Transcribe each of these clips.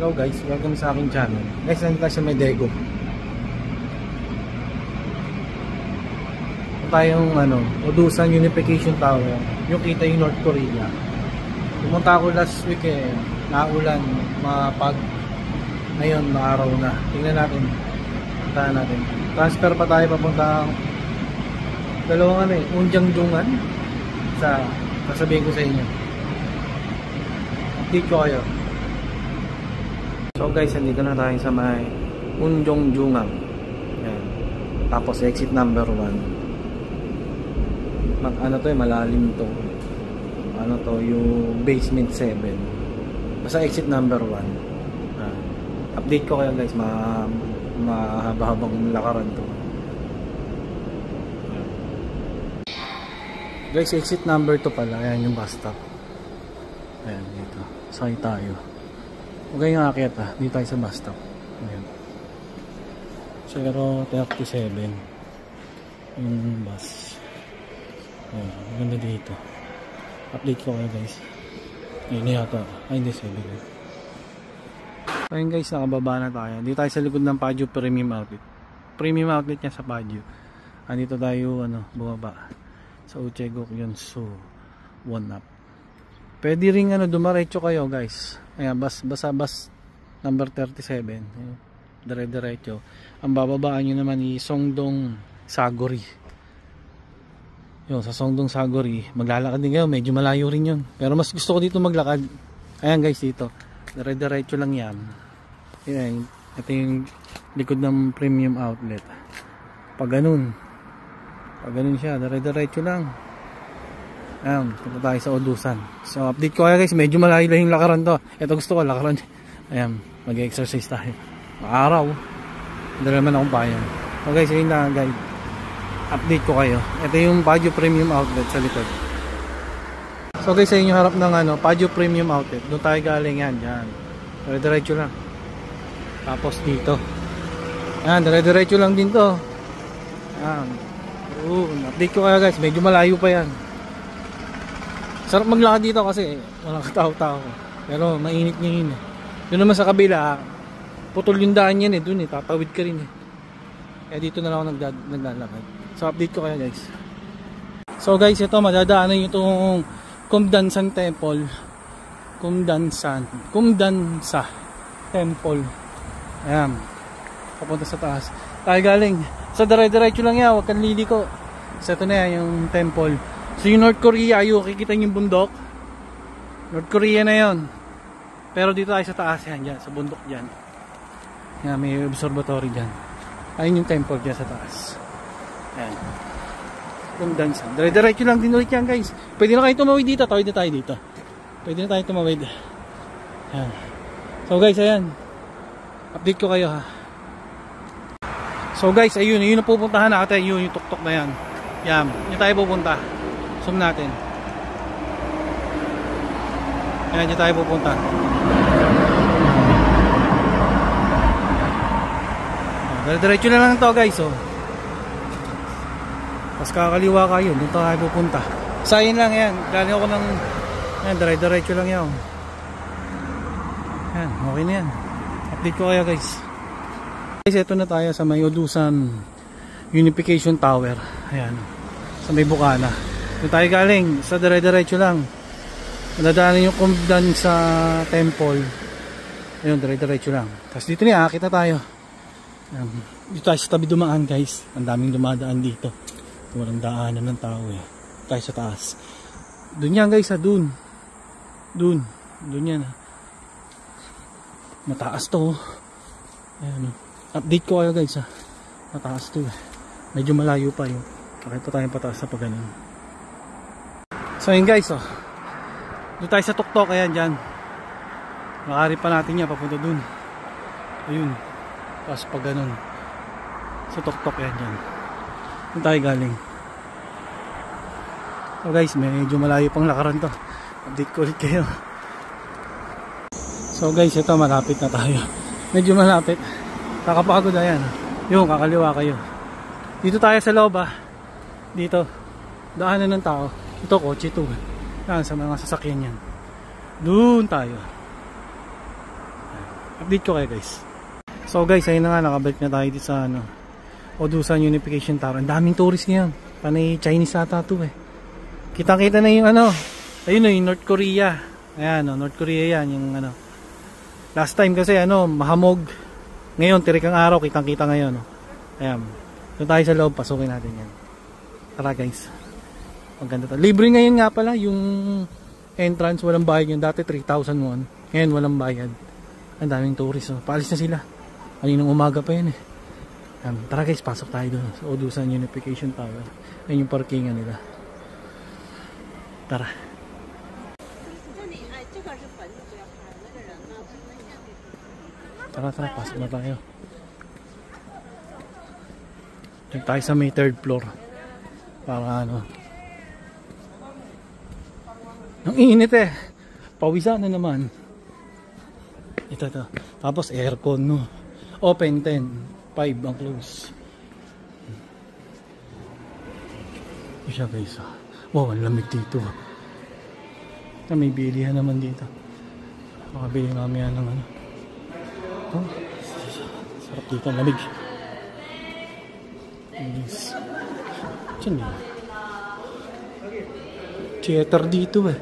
Hello guys, welcome sa aking channel. Guys, nandito tayo sa Medego. Tayong Udusan Unification Tower. Yung kita yung North Korea. Pumunta ako last week naulan, mapag. Ngayon, maaraw na. Tingnan natin. Puntahan natin. Transfer pa tayo papunta dalawang Unjangjungan. Sasabihin ko sa inyo. Update ko kayo. So guys, nandito na tayo sa may Unjangjungan. Yan. Tapos exit number 1. Malalim to. Yung basement 7. Basta exit number 1. Update ko kayo guys, mahaba-habang lakaran to. Guys, exit number 2 pala. Ayan yung bus stop. Ayan, dito. Sakay tayo. Huwag kayong aakyat dito tayo sa bus stop. Ayan. 037 yung bus. Ayan, maganda dito. Update ko kayo guys. Ayun yata. Ay, hindi 7. Ayun guys, nakababa na tayo. Dito tayo sa likod ng Paju Premium Outlet. Premium Outlet niya sa Paju. Andito tayo, bumaba. Sa Uchegok yun. So, 1 up. Pwede rin dumaretso kayo guys. Ayan, bus number 37. Ayan, dire-diretso. Ang bababaan nyo naman i Songdong Sagori. Yun, sa Songdong Sagori, maglalakad din kayo. Medyo malayo rin yun. Pero mas gusto ko dito maglakad. Ayan guys, dito. Dire-diretso lang yan. Ayan, ito yung likod ng Premium Outlet. Pag ganun siya, dire-diretso lang. Ayan, punta tayo sa Udusan. So update ko kayo guys, medyo malayo lang yung lakaran to. Ito gusto ko, lakaran. Ayan, mag-exercise tayo. Araw. Hindi naman akong bayan. So guys, ayun na guys. Update ko kayo. Ito yung Paju Premium Outlet sa likod. So guys, sa inyo harap ng Paju Premium Outlet. Doon tayo galing yan. Yan. Dire-diretso lang. Tapos dito. Yan, dire-diretso lang din to. Yan. Update ko kayo guys, medyo malayo pa yan. Sarap maglakad dito kasi walang katao-tao. Pero mainit ngayon Doon naman sa kabila, putol yung daan yan doon tatawid ka rin Kaya dito na lang ako naglalakad. So update ko kayo guys. So guys, ito madadaanan yung itong Kumdansan Temple. Kumdansa Temple. Ayan. Papunta sa taas. Tayo galing. Sa dire-diretso lang yan, huwag kang liliko. So ito na yan yung temple. So yung North Korea, kikita yung bundok. North Korea na yon. Pero dito tayo sa taas yan, dyan, sa bundok dyan. Yan, may observatory dyan. Ayun yung temple dyan sa taas. Ayan. Kumdansan. Dire-diretso lang din ulit yan guys. Pwede na kayo tumawid dito. Tawid na tayo dito. Pwede na tayo tumawid. Ayan. So guys, ayan. Update ko kayo So guys, ayun ang pupuntahan natin. Yun yung tuktok na yan. Yan. Yung tayo pupunta. Zoom natin. Ayan, yung tayo pupunta. Diretso na lang to guys. Tapos kakaliwa kayo. Doon tayo pupunta. Sayin lang yan. Galing ako ng diretso lang yan. Ayan, okay na yan. Update ko kayo guys. Guys, ito na tayo sa may Udusan Unification Tower. Ayan. Sa may Bukana. Doon tayo galing. Sa dire-diretso lang. Nadaanan yung Kumdan sa Temple. Ayun, dire-diretso lang. Tapos dito akit na tayo. Ayan. Dito tayo sa tabi dumaan guys. Ang daming dumadaan dito. Walang daanan ng tao tayo sa taas. Doon yan guys doon. Doon yan Mataas to Ayan Update ko kayo guys Mataas to Medyo malayo pa yun. Pakita tayo pataas sa pag ganun. So yun guys doon tayo sa tuktok. Ayan dyan. Makari pa natin yan papunta dun. Ayun. Tapos pag ganun sa tuktok yan dyan. Doon tayo galing. So guys, medyo malayo pang lakaran to. Update ko ulit kayo. So guys, ito malapit na tayo. Medyo malapit. Kakapagod na yan. Yung kakaliwa kayo. Dito tayo sa loob Dito. Daanan ng tao. Ito kotse ito Yan, sa mga sasakyan yan. Doon tayo. Update ko kayo guys. So guys, ayun na nga, nakabalik na tayo dito sa ano, Odusan Unification Tower. Ang daming tourist ngayon. Panay Chinese ata to eh. Kitang-kita na yung ano, ayun yung North Korea. Ayan, North Korea yan, yung ano. Last time kasi ano, mahamog. Ngayon, tirikang araw, kitang-kita ngayon. Ayan. Doon tayo sa loob, pasukin natin yan. Tara guys. Ang ganda to. Libre ngayon nga pala yung entrance, walang bayad yun. Dati 3,000 won. Ngayon, walang bayad. Ang daming tourist. Paalis na sila. Kaninang umaga pa yun eh. Tara guys, pasok tayo doon sa Odusan Unification Tower. Ayun yung parkingan nila. Tara. Tara, pasok na tayo. Diyan tayo sa may 3rd floor. Para ano. Ang init eh. Pawisan na naman. Ito. Tapos aircon no. Open 10. 5 ang close. Ito siya guys. Wow, ang lamig dito. May bilihan naman dito. Makabili mamaya ng ano. Oh, sarap dito, ang lamig. Yes. Diyan yun. Theater dito eh.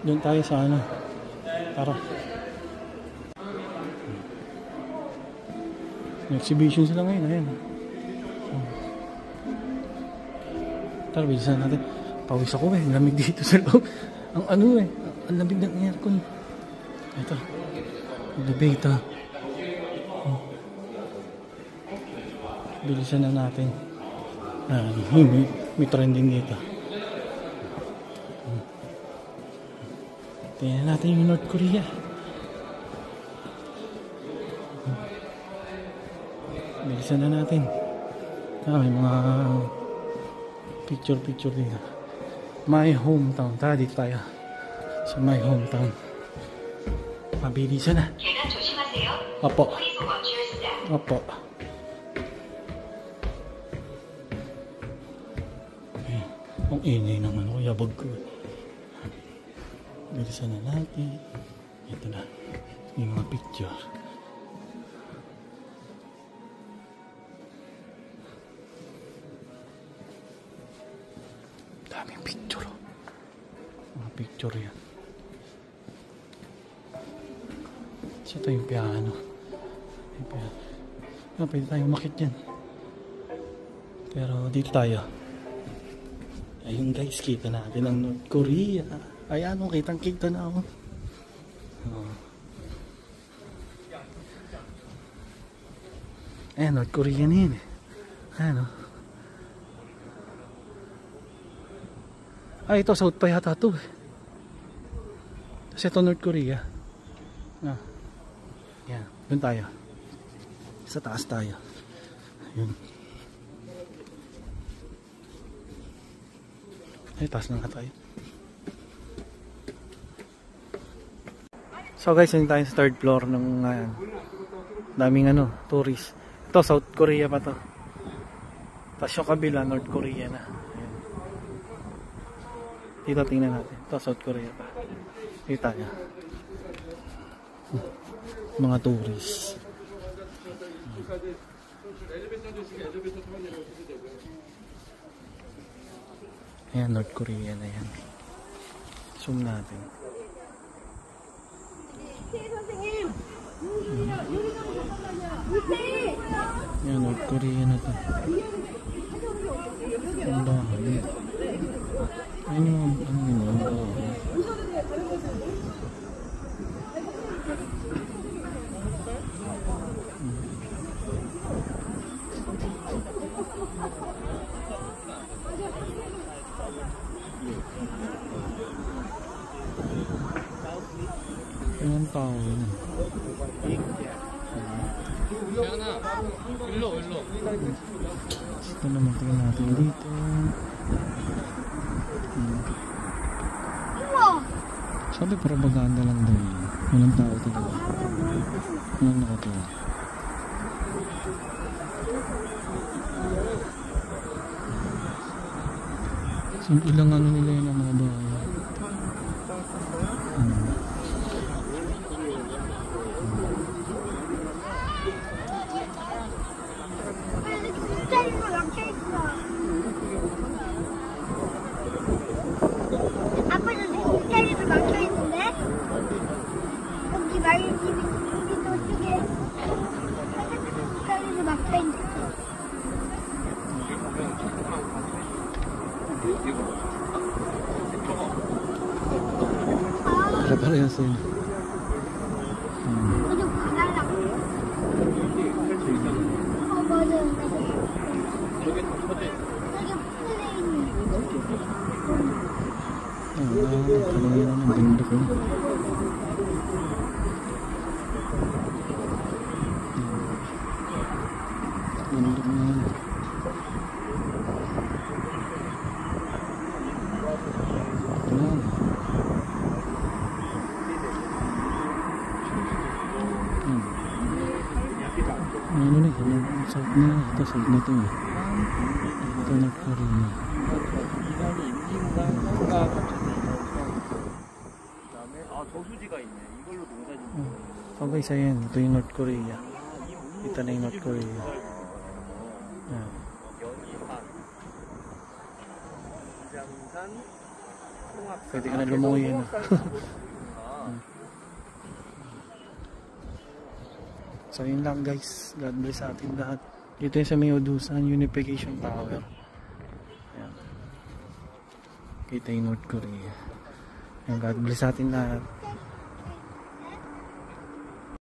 Doon tayo sa ano. Tara. Exhibition sila ngayon, ayan. Tara, bilisan natin. Pawis ako eh, lamig dito sa loob. Ang ano eh, ang lamig ng aircon. Ito, ang lamig ito. Bilisan na natin. May trending dito. Tingnan natin yung North Korea. Bilisan na natin. May mga picture dito. My hometown. Tara, dito tayo sa my hometown. Mabilisan na. Opo. Ang ingay naman ako, yabag ko. Bilisan na natin. Ito na yung mga picture. Daming picture. Mga picture yan. So ito yung piano. Pwede tayo umakit yan. Pero dito tayo. Ayun guys, kita natin ang North Korea. Ayan o, kitang-kita na ako. Ayan, North Korea na yun eh. Ayan o. Ito, South pa yata ito eh. Kasi ito North Korea. Yan, doon tayo. Sa taas tayo. Ayun. Ay, taas na nga tayo. So guys, yun tayo sa 3rd floor ng daming ano, tourist. Ito, South Korea pa to. Tapos yung kabila, North Korea na. Ayan. Dito tingnan natin. Ito, South Korea pa. Dito tayo. Mga tourist. Ayan, North Korea na yan. Zoom natin. Ayan, North Korea na to. Ang dami. Ayun yung ang dami. Ilang tao yun. Ito naman, tingnan natin dito. Sabi propaganda lang daw yun. Walang tao talaga. Walang nakatawa. So ilang ano nila yun ang mga bahay. Pare-parehas yun. Kalaya na ng bundok eh. Bundok na yan. Ayan. Ano na eh, south na ito, south na ito eh. Ito North Korea. Oh guys, ayan, ito yung North Korea. Ito na yung North Korea. Ayan. Pwede ka na lumungoy yun. So yun lang guys, God bless sa ating lahat. Dito yung sa may Udusan Unification Tower. Ayan. Kita yung North Korea. Ayan, God bless sa ating lahat.